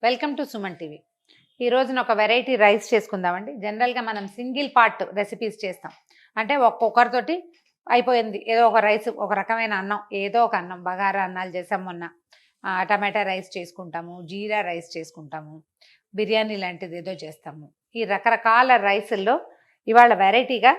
Welcome to Suman TV. ఈ రోజున ఒక వెరైటీ రైస్ చేసుకుందామండి. జనరల్గా మనం సింగిల్ పార్ట్ రెసిపీస్ చేస్తాం, అంటే ఒక్కొక్కరితోటి అయిపోయింది. ఏదో ఒక రైస్, ఒక రకమైన అన్నం, ఏదో ఒక అన్నం, బగారా అన్నాలు చేసాం మొన్న, టమాటా రైస్ చేసుకుంటాము, జీరా రైస్ చేసుకుంటాము, బిర్యానీ లాంటిది ఏదో చేస్తాము. ఈ రకరకాల రైసుల్లో ఇవాళ వెరైటీగా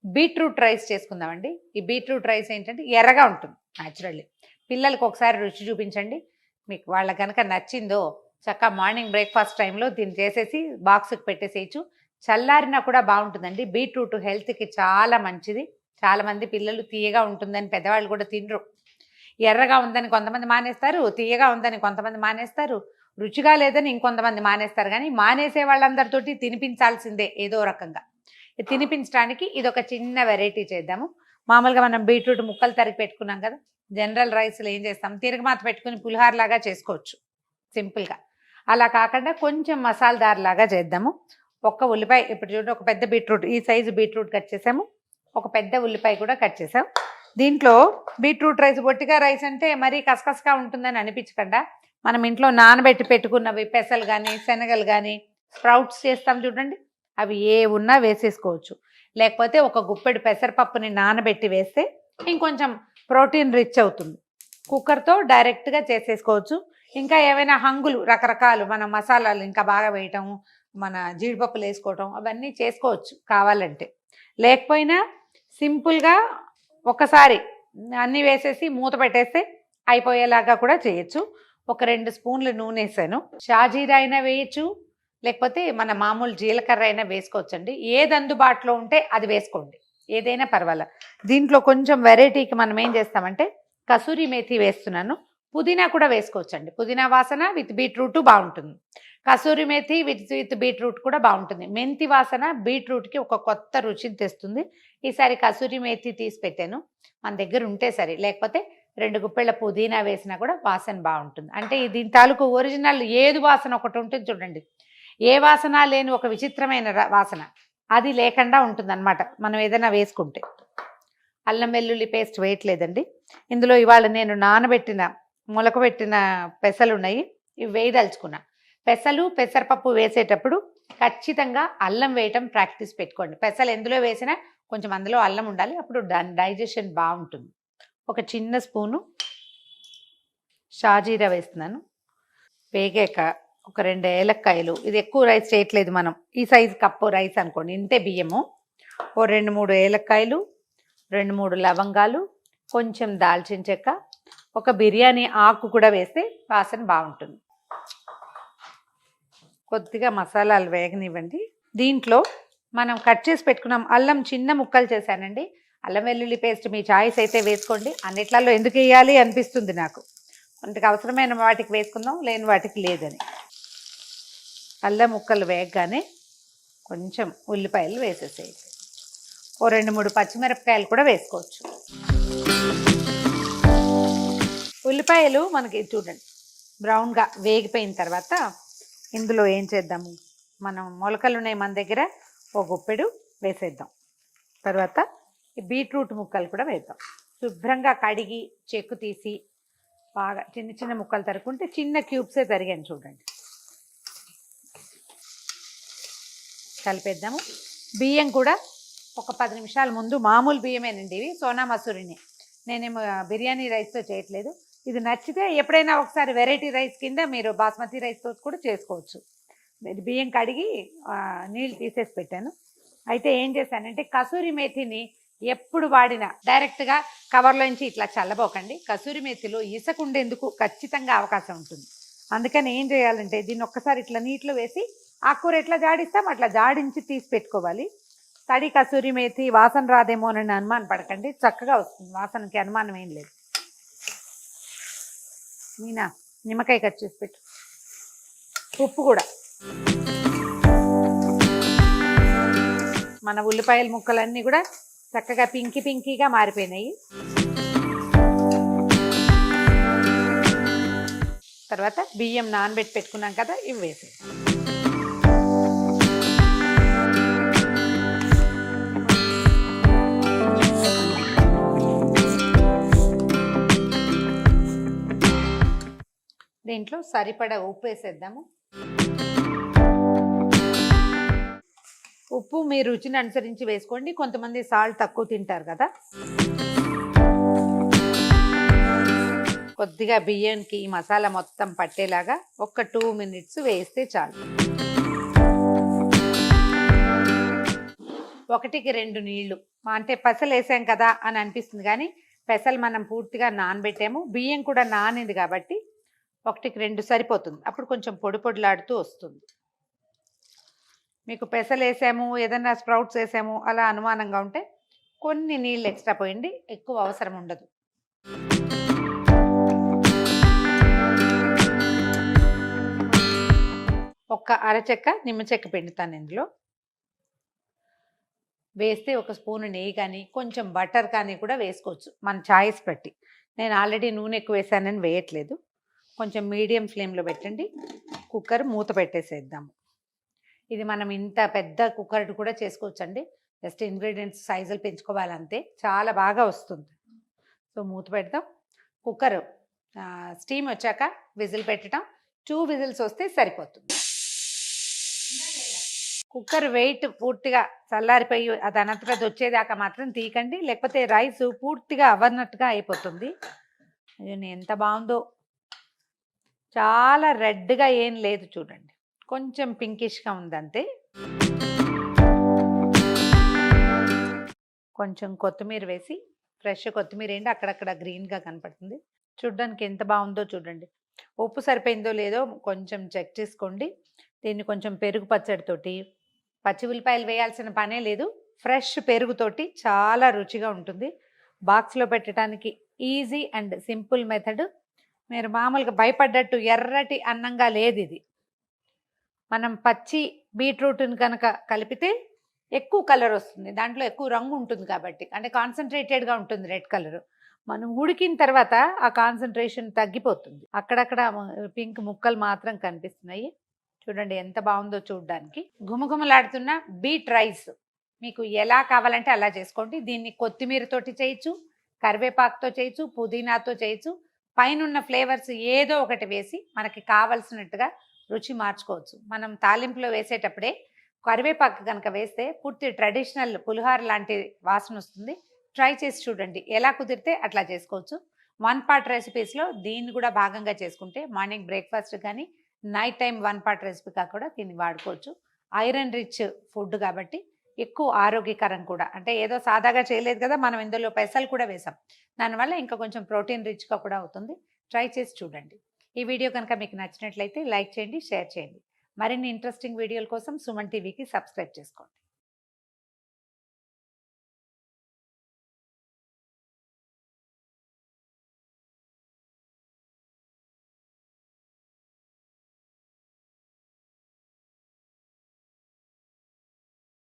బీట్రూట్ రైస్ చేసుకుందామండి. ఈ బీట్రూట్ రైస్ ఏంటంటే ఎర్రగా ఉంటుంది న్యాచురల్లీ. పిల్లలకి ఒకసారి రుచి చూపించండి, మీకు వాళ్ళ కనుక నచ్చిందో చక్కగా మార్నింగ్ బ్రేక్ఫాస్ట్ టైంలో దీన్ని చేసేసి బాక్స్కి పెట్టేసేయచ్చు. చల్లారినా కూడా బాగుంటుందండి. బీట్రూట్ హెల్త్కి చాలా మంచిది. చాలామంది పిల్లలు తీయగా ఉంటుందని పెద్దవాళ్ళు కూడా తినరు. ఎర్రగా ఉందని కొంతమంది మానేస్తారు, తీయగా ఉందని కొంతమంది మానేస్తారు, రుచిగా లేదని ఇంకొంతమంది మానేస్తారు. కానీ మానేసే వాళ్ళందరితోటి తినిపించాల్సిందే ఏదో రకంగా. తినిపించడానికి ఇది ఒక చిన్న వెరైటీ చేద్దాము. మామూలుగా మనం బీట్రూట్ ముక్కలు తరిగి పెట్టుకున్నాం కదా, జనరల్ రైస్లో ఏం చేస్తాం, తిరగమాత పెట్టుకుని పులిహారలాగా చేసుకోవచ్చు సింపుల్గా. అలా కాకుండా కొంచెం మసాలాదార్ లాగా చేద్దాము. ఒక్క ఉల్లిపాయ, ఇప్పుడు చూడండి, ఒక పెద్ద బీట్రూట్, ఈ సైజు బీట్రూట్ కట్ చేసాము, ఒక పెద్ద ఉల్లిపాయ కూడా కట్ చేసాం. దీంట్లో బీట్రూట్ రైస్, బొట్టిగా రైస్ అంటే మరీ కసకసగా ఉంటుందని అనిపించకుండా మనం ఇంట్లో నానబెట్టి పెట్టుకున్నవి పెసలు కానీ శనగలు కానీ స్ప్రౌట్స్ చేస్తాం చూడండి, అవి ఏ ఉన్నా వేసేసుకోవచ్చు. లేకపోతే ఒక గుప్పెడు పెసరపప్పుని నానబెట్టి వేస్తే ఇంకొంచెం ప్రోటీన్ రిచ్ అవుతుంది. కుక్కర్తో డైరెక్ట్గా చేసేసుకోవచ్చు. ఇంకా ఏవైనా హంగులు రకరకాలు, మన మసాలాలు ఇంకా బాగా వేయటం, మన జీడిపప్పులు వేసుకోవటం, అవన్నీ చేసుకోవచ్చు కావాలంటే. లేకపోయినా సింపుల్గా ఒకసారి అన్నీ వేసేసి మూత పెట్టేస్తే అయిపోయేలాగా కూడా చేయొచ్చు. ఒక 2 స్పూన్లు నూనె వేసాను. షాజీరా అయినా వేయచ్చు, లేకపోతే మన మామూలు జీలకర్ర అయినా వేసుకోవచ్చండి. ఏది అందుబాటులో ఉంటే అది వేసుకోండి, ఏదైనా పర్వాలేదు. దీంట్లో కొంచెం వెరైటీకి మనం ఏం చేస్తామంటే కసూరి మేథి వేస్తున్నాను. పుదీనా కూడా వేసుకోవచ్చండి. పుదీనా వాసన విత్ బీట్రూట్ బాగుంటుంది. కసూరి మేథి విత్ బీట్రూట్ కూడా బాగుంటుంది. మెంతి వాసన బీట్రూట్కి ఒక కొత్త రుచిని తెస్తుంది. ఈసారి కసూరి మేథి తీసి పెట్టాను, మన దగ్గర ఉంటే సరే. లేకపోతే 2 గుప్పెళ్ళ పుదీనా వేసినా కూడా వాసన బాగుంటుంది. అంటే దీని తాలూకు ఒరిజినల్ ఏదు వాసన ఒకటి ఉంటుంది చూడండి, ఏ వాసన లేని ఒక విచిత్రమైన వాసన, అది లేకుండా ఉంటుంది అనమాట మనం ఏదైనా వేసుకుంటే. అల్లం వెల్లుల్లి పేస్ట్ వేయట్లేదండి ఇందులో. ఇవాళ నేను నానబెట్టిన మొలకబెట్టిన పెసలు ఉన్నాయి, ఇవి వేయదలుచుకున్నా. పెసలు పెసరపప్పు వేసేటప్పుడు ఖచ్చితంగా అల్లం వేయటం ప్రాక్టీస్ పెట్టుకోండి. పెసలు ఎందులో వేసినా కొంచెం అందులో అల్లం ఉండాలి, అప్పుడు డైజెషన్ బాగుంటుంది. ఒక చిన్న స్పూను షాజీరా వేస్తున్నాను. వేగాక ఒక 2 ఏలక్కాయలు, ఇది ఎక్కువ రైస్ చేయట్లేదు మనం, ఈ సైజు కప్పు రైస్ అనుకోండి, ఇంతే బియ్యము. ఓ 2-3 ఏలక్కాయలు, 2-3 లవంగాలు, కొంచెం దాల్చిన చెక్క, ఒక బిర్యానీ ఆకు కూడా వేస్తే వాసన బాగుంటుంది. కొద్దిగా మసాలాలు వేగనివ్వండి. దీంట్లో మనం కట్ చేసి పెట్టుకున్నాం అల్లం, చిన్న ముక్కలు చేశానండి. అల్లం వెల్లుల్లి పేస్ట్ మీ చాయిస్ అయితే వేసుకోండి. అన్నిట్లలో ఎందుకు వేయాలి అనిపిస్తుంది నాకు, అందుకు అవసరమైన వాటికి వేసుకుందాం, లేని వాటికి లేదని. అల్లం ముక్కలు వేగగానే కొంచెం ఉల్లిపాయలు వేసేసేయండి. ఓ 2-3 పచ్చిమిరపకాయలు కూడా వేసుకోవచ్చు. ఉల్లిపాయలు మనకి చూడండి బ్రౌన్గా వేగిపోయిన తర్వాత ఇందులో ఏం చేద్దాము, మనం మొలకలు ఉన్నాయి మన దగ్గర, ఒక గుప్పెడు వేసేద్దాం. తర్వాత ఈ బీట్రూట్ ముక్కలు కూడా వేద్దాం. శుభ్రంగా కడిగి చెక్కు తీసి బాగా చిన్న చిన్న ముక్కలు తరుక్కుంటే, చిన్న క్యూబ్సే తరిగాను చూడండి. కలిపేద్దాము. బియ్యం కూడా ఒక 10 నిమిషాల ముందు, మామూలు బియ్యమేనండి ఇవి, సోనా మసూరిని, నేనేమో బిర్యానీ రైస్తో చేయట్లేదు. ఇది నచ్చితే ఎప్పుడైనా ఒకసారి వెరైటీ రైస్ కింద మీరు బాస్మతి రైస్తో కూడా చేసుకోవచ్చు. బియ్యం కడిగి నీళ్ళు తీసేసి పెట్టాను. అయితే ఏం చేశానంటే కసూరి మేథిని ఎప్పుడు వాడినా డైరెక్ట్గా కవర్లోంచి ఇట్లా చల్లబోకండి. కసూరి మేథిలో ఇసుక ఉండేందుకు ఖచ్చితంగా అవకాశం ఉంటుంది. అందుకని ఏం చేయాలంటే దీన్ని ఒక్కసారి ఇట్లా నీటిలో వేసి, ఆకుకూర ఎట్లా జాడిస్తాం అట్లా జాడించి తీసి పెట్టుకోవాలి. తడి కసూరి మేథి వాసన రాదేమోనని అనుమానం పడకండి, చక్కగా వస్తుంది, వాసనకి అనుమానం ఏం లేదు. మీనా నిమ్మకాయ కట్ చేసి పెట్టు. ఉప్పు కూడా. మన ఉల్లిపాయల ముక్కలన్నీ కూడా చక్కగా పింకీగా మారిపోయినాయి. తర్వాత బియ్యం నానబెట్టి పెట్టుకున్నాం కదా, ఇవి వేసేది. దీంట్లో సరిపడా ఉప్పు వేసేద్దాము. ఉప్పు మీ రుచిని అనుసరించి వేసుకోండి. కొంతమంది సాల్ట్ తక్కువ తింటారు కదా. కొద్దిగా బియ్యానికి ఈ మసాలా మొత్తం పట్టేలాగా ఒక 2 మినిట్స్ వేస్తే చాలు. 1కి 2 నీళ్లు, అంటే పెసలు వేసాం కదా అని అనిపిస్తుంది, కానీ పెసలు మనం పూర్తిగా నానబెట్టాము, బియ్యం కూడా నానింది కాబట్టి 1కి 2 సరిపోతుంది. అప్పుడు కొంచెం పొడి పొడిలాడుతూ వస్తుంది. మీకు పెసలు వేసాము, ఏదైనా స్ప్రౌట్స్ వేసాము అలా అనుమానంగా ఉంటే కొన్ని నీళ్ళు ఎక్స్ట్రా పోయండి, ఎక్కువ అవసరం ఉండదు. ఒక్క అరచెక్క నిమ్మ చెక్క పిండుతాను ఇందులో వేస్తే. ఒక స్పూన్ నెయ్యి కానీ కొంచెం బటర్ కానీ కూడా వేసుకోవచ్చు, మన చాయిస్ బట్టి. నేను ఆల్రెడీ నూనె ఎక్కువ వేసానని వేయట్లేదు. కొంచెం మీడియం ఫ్లేమ్లో పెట్టండి. కుక్కర్ మూత పెట్టేసేద్దాము. ఇది మనం ఇంత పెద్ద కుక్కర్ కూడా చేసుకోవచ్చు అండి. జస్ట్ ఇంగ్రీడియంట్స్ సైజులు పెంచుకోవాలంతే, చాలా బాగా వస్తుంది. సో మూత పెడదాం. కుక్కర్ స్టీమ్ వచ్చాక విజిల్ పెట్టడం, 2 విజిల్స్ వస్తే సరిపోతుంది. కుక్కర్ వెయిట్ పూర్తిగా చల్లారిపోయి అది అనంతగా వచ్చేదాకా మాత్రం తీయకండి, లేకపోతే రైస్ పూర్తిగా అవ్వనట్టుగా అయిపోతుంది. ఎంత బాగుందో, చాలా రెడ్గా ఏం లేదు చూడండి, కొంచెం పింకిష్గా ఉందంతే. కొంచెం కొత్తిమీర వేసి, ఫ్రెష్ కొత్తిమీర ఏంటి అక్కడక్కడ గ్రీన్గా కనపడుతుంది, చూడడానికి ఎంత బాగుందో చూడండి. ఉప్పు సరిపోయిందో లేదో కొంచెం చెక్ చేసుకోండి. దీన్ని కొంచెం పెరుగు పచ్చడితోటి, పచ్చి ఉల్లిపాయలు వేయాల్సిన పనే లేదు, ఫ్రెష్ పెరుగుతోటి చాలా రుచిగా ఉంటుంది. బాక్స్లో పెట్టడానికి ఈజీ అండ్ సింపుల్ మెథడ్. మీరు మామూలుగా భయపడ్డట్టు ఎర్రటి అన్నంగా లేదు ఇది. మనం పచ్చి బీట్రూట్ని కనుక కలిపితే ఎక్కువ కలర్ వస్తుంది, దాంట్లో ఎక్కువ రంగు ఉంటుంది కాబట్టి, అంటే కాన్సన్ట్రేటెడ్గా ఉంటుంది రెడ్ కలర్. మనం ఉడికిన తర్వాత ఆ కాన్సన్ట్రేషన్ తగ్గిపోతుంది, అక్కడక్కడ పింక్ ముక్కలు మాత్రం కనిపిస్తున్నాయి. చూడండి ఎంత బాగుందో చూడడానికి. గుమగుమలాడుతున్న బీట్ రైస్ మీకు ఎలా కావాలంటే అలా చేసుకోండి. దీన్ని కొత్తిమీరతోటి చేయొచ్చు, కరివేపాకుతో చేయొచ్చు, పుదీనాతో చేయొచ్చు. పైనున్న ఫ్లేవర్స్ ఏదో ఒకటి వేసి మనకి కావలసినట్టుగా రుచి మార్చుకోవచ్చు. మనం తాలింపులో వేసేటప్పుడే కరివేపాకు కనుక వేస్తే పూర్తి ట్రెడిషనల్ పులిహోర లాంటి వాసన వస్తుంది. ట్రై చేసి చూడండి, ఎలా కుదిరితే అట్లా చేసుకోవచ్చు. 1 పార్ట్ రెసిపీస్లో దీన్ని కూడా భాగంగా చేసుకుంటే మార్నింగ్ బ్రేక్ఫాస్ట్ కానీ నైట్ టైం 1 పార్ట్ రెసిపీగా కూడా దీన్ని వాడుకోవచ్చు. ఐరన్ రిచ్ ఫుడ్ కాబట్టి ఎక్కువ ఆరోగ్యకరం కూడా, అంటే ఏదో సాదాగా చేయలేదు కదా, మనం ఇందులో పెసలు కూడా వేసాం, దానివల్ల ఇంకా కొంచెం ప్రోటీన్ రిచ్గా కూడా అవుతుంది. ట్రై చేసి చూడండి. ఈ వీడియో కనుక మీకు నచ్చినట్లయితే లైక్ చేయండి, షేర్ చేయండి. మరిన్ని ఇంట్రెస్టింగ్ వీడియోల కోసం సుమన్ టీవీకి సబ్స్క్రైబ్ చేసుకోండి.